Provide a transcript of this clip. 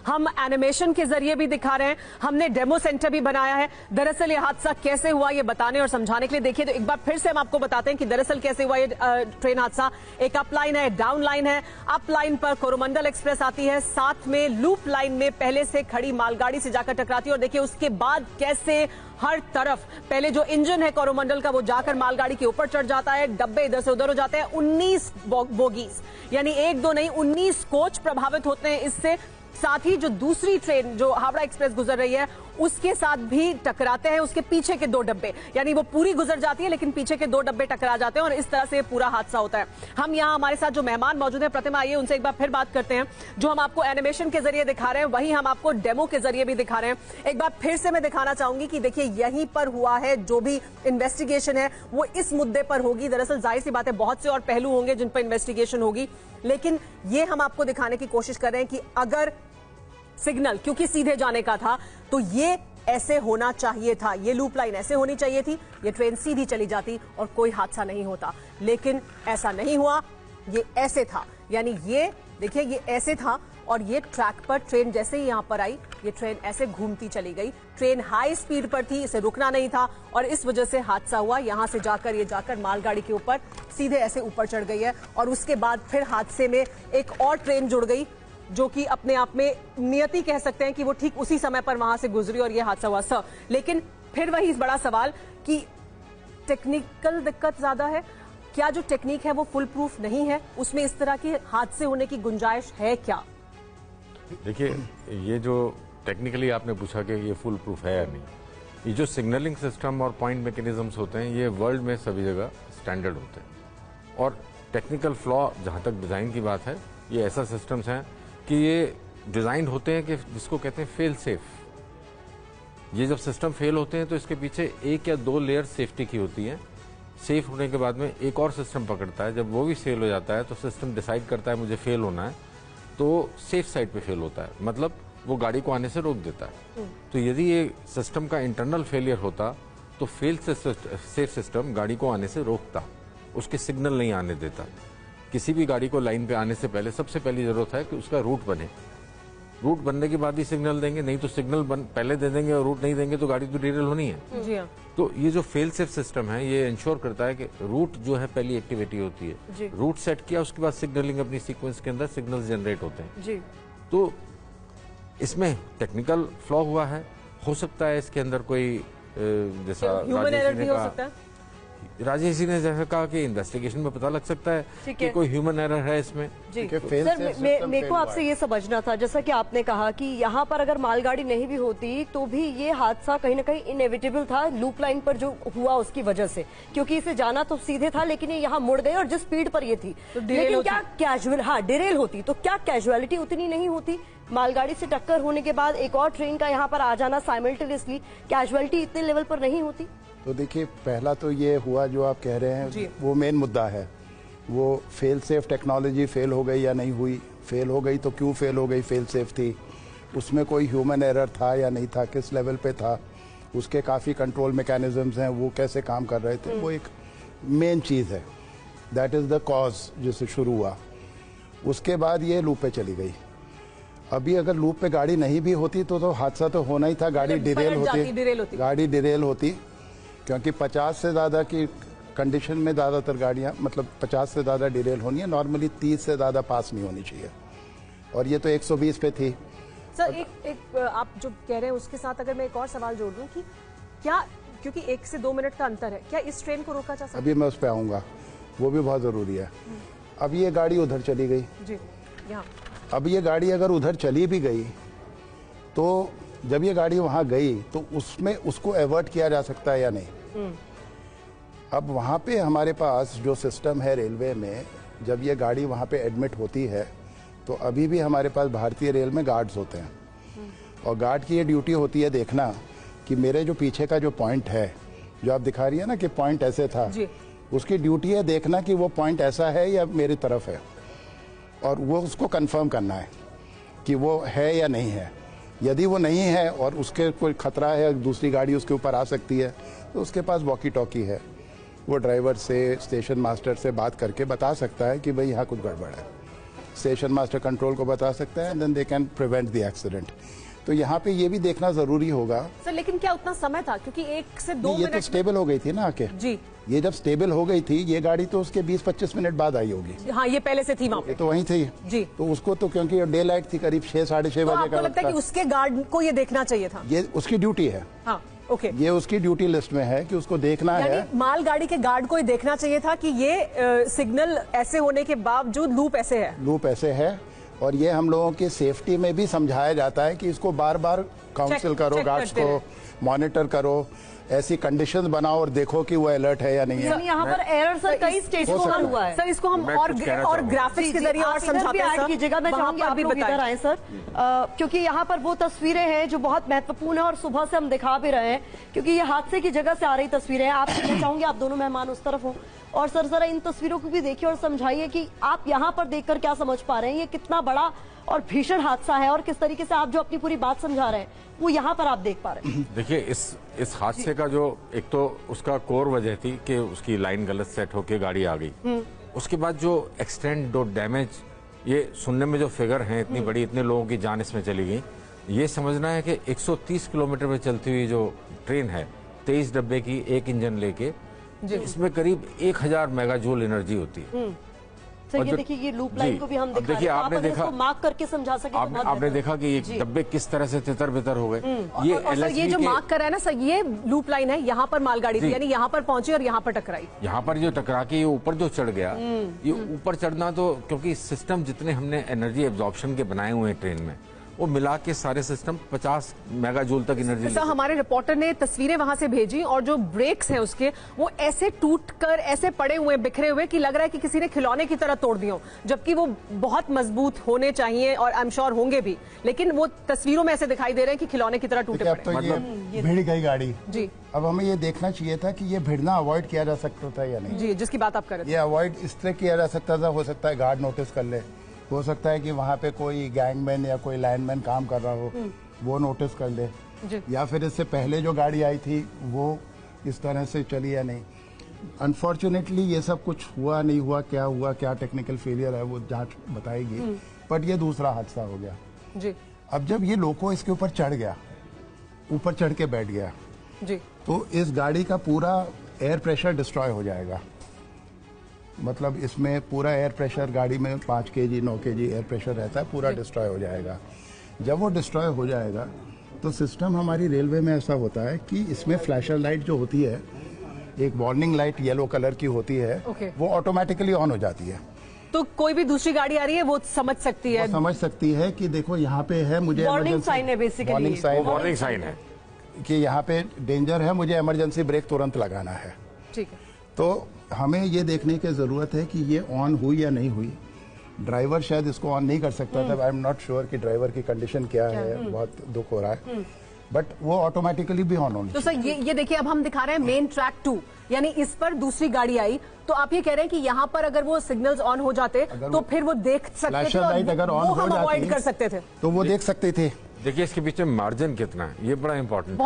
हम एनिमेशन के जरिए भी दिखा रहे हैं, हमने डेमो सेंटर भी बनाया है। दरअसल ये हादसा कैसे हुआ ये बताने और समझाने के लिए देखिए तो एक बार फिर से हम आपको बताते हैं कि दरअसल कैसे हुआ ये ट्रेन हादसा। एक अप लाइन है, डाउन लाइन है। अप लाइन पर कोरोमंडल एक्सप्रेस आती है, साथ में लूप लाइन में पहले से खड़ी मालगाड़ी से जाकर टकराती है और देखिए उसके बाद कैसे हर तरफ पहले जो इंजन है कोरोमंडल का वो जाकर मालगाड़ी के ऊपर चढ़ जाता है, डब्बे इधर से उधर हो जाते हैं। 19 बोगीज यानी एक दो नहीं 19 कोच प्रभावित होते हैं इससे। साथ ही जो दूसरी ट्रेन जो हावड़ा एक्सप्रेस गुजर रही है उसके साथ भी टकराते हैं उसके पीछे के 2 डब्बे, यानी वो पूरी गुजर जाती है लेकिन पीछे के 2 डब्बे टकरा जाते हैं और इस तरह से पूरा हादसा होता है। हम यहाँ हमारे साथ जो मेहमान मौजूद हैं, प्रतिमा आइए उनसे एक बार फिर बात करते हैं। जो हम आपको एनिमेशन के जरिए दिखा रहे हैं वही हम आपको डेमो के जरिए भी दिखा रहे हैं। एक बार फिर से मैं दिखाना चाहूंगी कि देखिए यहीं पर हुआ है, जो भी इन्वेस्टिगेशन है वो इस मुद्दे पर होगी। दरअसल जाहिर सी बात है बहुत से और पहलू होंगे जिन पर इन्वेस्टिगेशन होगी, लेकिन ये हम आपको दिखाने की कोशिश कर रहे हैं कि अगर सिग्नल क्योंकि सीधे जाने का था तो ये ऐसे होना चाहिए था, ये लूप लाइन ऐसे होनी चाहिए थी, ये ट्रेन सीधी चली जाती और कोई हादसा नहीं होता, लेकिन ऐसा नहीं हुआ। ये ऐसे था, यानी ये देखिए ये ऐसे था और ये ट्रैक पर ट्रेन जैसे ही यहां पर आई ये ट्रेन ऐसे घूमती चली गई। ट्रेन हाई स्पीड पर थी, इसे रुकना नहीं था और इस वजह से हादसा हुआ। यहां से जाकर ये जाकर मालगाड़ी के ऊपर सीधे ऐसे ऊपर चढ़ गई है और उसके बाद फिर हादसे में एक और ट्रेन जुड़ गई जो कि अपने आप में नियति कह सकते हैं कि वो ठीक उसी समय पर वहां से गुजरी और ये हादसा हुआ सर। लेकिन फिर वही बड़ा सवाल कि टेक्निकल दिक्कत ज्यादा है क्या? जो टेक्निक है वो फुल प्रूफ नहीं है, उसमें इस तरह के हादसे होने की गुंजाइश है क्या? देखिए ये जो टेक्निकली आपने पूछा कि ये फुल प्रूफ है या नहीं, ये जो सिग्नलिंग सिस्टम और पॉइंट मैकेनिज्म्स होते हैं ये वर्ल्ड में सभी जगह स्टैंडर्ड होते हैं और टेक्निकल फ्लॉ जहां तक डिजाइन की बात है ये ऐसा सिस्टम्स हैं कि ये डिजाइन होते हैं कि जिसको कहते हैं फेल सेफ। ये जब सिस्टम फेल होते हैं तो इसके पीछे 1 या 2 लेयर सेफ्टी की होती है। सेफ होने के बाद में एक और सिस्टम पकड़ता है, जब वो भी फेल हो जाता है तो सिस्टम डिसाइड करता है मुझे फेल होना है तो सेफ साइड पे फेल होता है, मतलब वो गाड़ी को आने से रोक देता है। तो यदि ये सिस्टम का इंटरनल फेलियर होता तो फेल सेफ सिस्टम गाड़ी को आने से रोकता, उसके सिग्नल नहीं आने देता। किसी भी गाड़ी को लाइन पे आने से पहले सबसे पहली जरूरत है कि उसका रूट बने, रूट बनने के बाद ही सिग्नल देंगे, नहीं तो सिग्नल पहले दे देंगे और रूट नहीं देंगे तो गाड़ी तो डिरेल होनी है। जी हाँ। तो ये जो फेल सेफ सिस्टम है ये इंश्योर करता है कि रूट जो है पहली एक्टिविटी होती है, रूट सेट किया उसके बाद सिग्नलिंग अपनी सीक्वेंस के अंदर सिग्नल्स जनरेट होते हैं जी। तो इसमें टेक्निकल फ्लॉ हुआ है, हो सकता है इसके अंदर कोई जैसा राजेश जी ने जैसा कहा कि इन्वेस्टिगेशन में पता लग सकता है कि कोई ह्यूमन एरर है इसमें। सर मेरे को आपसे ये समझना था, जैसा कि आपने कहा कि यहाँ पर अगर मालगाड़ी नहीं भी होती तो भी ये हादसा कहीं ना कहीं इनएविटेबल था लूप लाइन पर जो हुआ उसकी वजह से, क्योंकि इसे जाना तो सीधे था लेकिन ये यहाँ मुड़ गए और जिस स्पीड पर ये थी तो लेकिन क्या कैजुअल डिरेल होती तो क्या कैजुअलिटी उतनी नहीं होती? मालगाड़ी से टक्कर होने के बाद एक और ट्रेन का यहाँ पर आ जाना साइमल्टेनियसली, कैजुअलिटी इतने लेवल पर नहीं होती? तो देखिए पहला तो ये हुआ जो आप कह रहे हैं वो मेन मुद्दा है, वो फेल सेफ टेक्नोलॉजी फेल हो गई या नहीं हुई, फेल हो गई तो क्यों फेल हो गई, फेल सेफ थी, उसमें कोई ह्यूमन एरर था या नहीं था, किस लेवल पे था, उसके काफ़ी कंट्रोल मैकेनिज्म्स हैं वो कैसे काम कर रहे थे, वो एक मेन चीज़ है। दैट इज़ द कॉज जिससे शुरू हुआ। उसके बाद ये लूप पे चली गई। अभी अगर लूप पे गाड़ी नहीं भी होती तो हादसा तो होना ही था, गाड़ी डिरेल होती क्योंकि 50 से ज़्यादा की कंडीशन में ज़्यादातर गाड़ियाँ, मतलब 50 से ज़्यादा डिरेल होनी है, नॉर्मली 30 से ज़्यादा पास नहीं होनी चाहिए और ये तो 120 पे थी। सर एक आप जो कह रहे हैं उसके साथ अगर मैं एक और सवाल जोड़ दूं कि क्या, क्योंकि 1 से 2 मिनट का अंतर है, क्या इस ट्रेन को रोका जा सकता है? अभी मैं उस पर आऊँगा, वो भी बहुत ज़रूरी है। अब ये गाड़ी उधर चली गई जी, यहाँ अब ये गाड़ी अगर उधर चली भी गई तो जब ये गाड़ी वहाँ गई तो उसमें उसको एवर्ट किया जा सकता है या नहीं? अब वहाँ पे हमारे पास जो सिस्टम है रेलवे में, जब ये गाड़ी वहाँ पे एडमिट होती है तो अभी भी हमारे पास भारतीय रेल में गार्ड्स होते हैं और गार्ड की ये ड्यूटी होती है देखना कि मेरे जो पीछे का जो पॉइंट है, जो आप दिखा रही है ना कि पॉइंट ऐसे था, उसकी ड्यूटी है देखना कि वो पॉइंट ऐसा है या मेरी तरफ है और वो उसको कंफर्म करना है कि वो है या नहीं है। यदि वो नहीं है और उसके कोई खतरा है, दूसरी गाड़ी उसके ऊपर आ सकती है, तो उसके पास वॉकी टॉकी है, वो ड्राइवर से, स्टेशन मास्टर से बात करके बता सकता है कि भाई यहाँ कुछ गड़बड़ है। स्टेशन मास्टर कंट्रोल को बता सकता है, and then they can prevent the accident. तो यहाँ पे ये भी देखना जरूरी होगा सर। लेकिन क्या उतना समय था? क्योंकि 1 से 2 ये मिनट तो स्टेबल हो गई थी ना आके जी। ये जब स्टेबल हो गई थी, ये गाड़ी तो उसके 20-25 मिनट बाद आई होगी। हाँ, ये पहले से थी वहाँ पे। ये तो वहीं थी जी। तो उसको तो क्योंकि डे लाइट थी, करीब 6-6:30 तो बजे आपको का लगता है कि उसके गार्ड को ये देखना चाहिए था? ये उसकी ड्यूटी है। हाँ, ओके। ये उसकी ड्यूटी लिस्ट में है कि उसको देखना है। यानी मालगाड़ी के गार्ड को ये देखना चाहिए था कि ये सिग्नल ऐसे होने के बावजूद लूप ऐसे है। लूप ऐसे है, और ये हम लोगों की सेफ्टी में भी समझाया जाता है कि इसको बार बार काउंसिल करो, गार्ड्स को मॉनिटर करो, ऐसी कंडीशंस बनाओ और देखो कि वो अलर्ट है या नहीं है। यहाँ पर एरर सर कई स्टेज को हल हुआ है सर। इसको हम और ग्राफिक्स के जरिए और समझाते हैं कीजिएगा। मैं चाहूंगी आप लोग इधर आए सर, क्योंकि यहाँ पर वो तस्वीरें हैं जो बहुत महत्वपूर्ण है और सुबह से हम दिखा भी रहे हैं, क्योंकि ये हादसे की जगह से आ रही तस्वीरें हैं। आप मैं चाहूंगी आप दोनों मेहमान उस तरफ हो, और सर जरा इन तस्वीरों को भी देखिए और समझाइए कि आप यहाँ पर देखकर क्या समझ पा रहे हैं, ये कितना बड़ा और भीषण हादसा है, और किस तरीके से आप जो अपनी पूरी बात समझा रहे हैं वो यहाँ पर आप देख पा रहे हैं। देखिए, इस हादसे का जो एक तो उसका कोर वजह थी कि उसकी लाइन गलत सेट होके गाड़ी आ गई। उसके बाद जो एक्सटेंट दो डैमेज, ये सुनने में जो फिगर है इतनी बड़ी, इतने लोगों की जान इसमें चली गई। ये समझना है कि 130 किलोमीटर पे चलती हुई जो ट्रेन है, 23 डब्बे की, एक इंजन लेके, इसमें करीब 1000 मेगाजूल एनर्जी होती है। सर ये देखिए, ये लूप लाइन को भी हम दिखा देखिए, आपने देखा, मार्क करके समझा सके। आपने देखा कि ये डब्बे किस तरह से तितर बितर हो गए। ये जो मार्क कर रहा है ना सर, ये लूप लाइन है, यहाँ पर मालगाड़ी थी, यानी यहाँ पर पहुंची और यहाँ पर टकराई। यहाँ पर जो टकरा के ये ऊपर जो चढ़ गया, ये ऊपर चढ़ना तो, क्योंकि सिस्टम जितने हमने एनर्जी एब्जॉर्प्शन के बनाए हुए हैं ट्रेन में, वो मिला के सारे सिस्टम 50 मेगाजूल तक एनर्जी। सर हमारे रिपोर्टर ने तस्वीरें वहां से भेजी, और जो ब्रेक्स हैं उसके, वो ऐसे टूट कर ऐसे पड़े हुए, बिखरे हुए, कि लग रहा है कि किसी ने खिलौने की तरह तोड़ दिए, जबकि वो बहुत मजबूत होने चाहिए और आई एम श्योर होंगे भी, लेकिन वो तस्वीरों में ऐसे दिखाई दे रहे हैं कि खिलौने की तरह टूटे पड़े। तो ये भिड़ गई गाड़ी जी। अब हमें ये देखना चाहिए था कि ये भिड़ना अवॉइड किया जा सकता था या नहीं। जी, जिसकी बात आप कर रहे थे। ये अवॉइड इस तरह किया जा सकता था, हो सकता है गार्ड नोटिस कर ले, हो सकता है कि वहाँ पे कोई गैंगमैन या कोई लाइनमैन काम कर रहा हो, वो नोटिस कर ले, या फिर इससे पहले जो गाड़ी आई थी वो इस तरह से चली या नहीं। अनफॉर्चुनेटली ये सब कुछ हुआ नहीं हुआ, क्या टेक्निकल फेलियर है वो जांच बताएगी, बट ये दूसरा हादसा हो गया जी। अब जब ये लोको इसके ऊपर चढ़ गया, ऊपर चढ़ के बैठ गया जी, तो इस गाड़ी का पूरा एयर प्रेशर डिस्ट्रॉय हो जाएगा। मतलब इसमें पूरा एयर प्रेशर गाड़ी में 5 kg 9 kg एयर प्रेशर रहता है, पूरा डिस्ट्रॉय हो जाएगा। जब वो डिस्ट्रॉय हो जाएगा तो सिस्टम हमारी रेलवे में ऐसा होता है कि इसमें फ्लैशर लाइट जो होती है, एक वार्निंग लाइट येलो कलर की होती है, वो ऑटोमेटिकली ऑन हो जाती है। तो कोई भी दूसरी गाड़ी आ रही है वो समझ सकती है, समझ सकती है कि देखो यहाँ पे है, मुझे वार्निंग साइन है, बेसिकली वार्निंग साइन है कि यहाँ पे डेंजर है, मुझे इमरजेंसी ब्रेक तुरंत लगाना है। ठीक है। तो हमें ये देखने की जरूरत है कि ये ऑन हुई या नहीं हुई। ड्राइवर शायद इसको ऑन नहीं कर सकता था, आई एम नॉट श्योर कि ड्राइवर की कंडीशन क्या है, बहुत दुख हो रहा है, बट वो ऑटोमेटिकली भी ऑन होनी। तो सर ये देखिए, अब हम दिखा रहे हैं मेन ट्रैक 2, यानी इस पर दूसरी गाड़ी आई, तो आप ये कह रहे हैं कि यहाँ पर अगर वो सिग्नल्स ऑन हो जाते तो फिर वो देख सकते थे, लाइट अगर ऑन हो जाती, अवॉइड कर सकते थे, तो वो देख सकते थे। देखिए, इसके पीछे मार्जिन कितना है, ये बड़ा इंपॉर्टेंट है।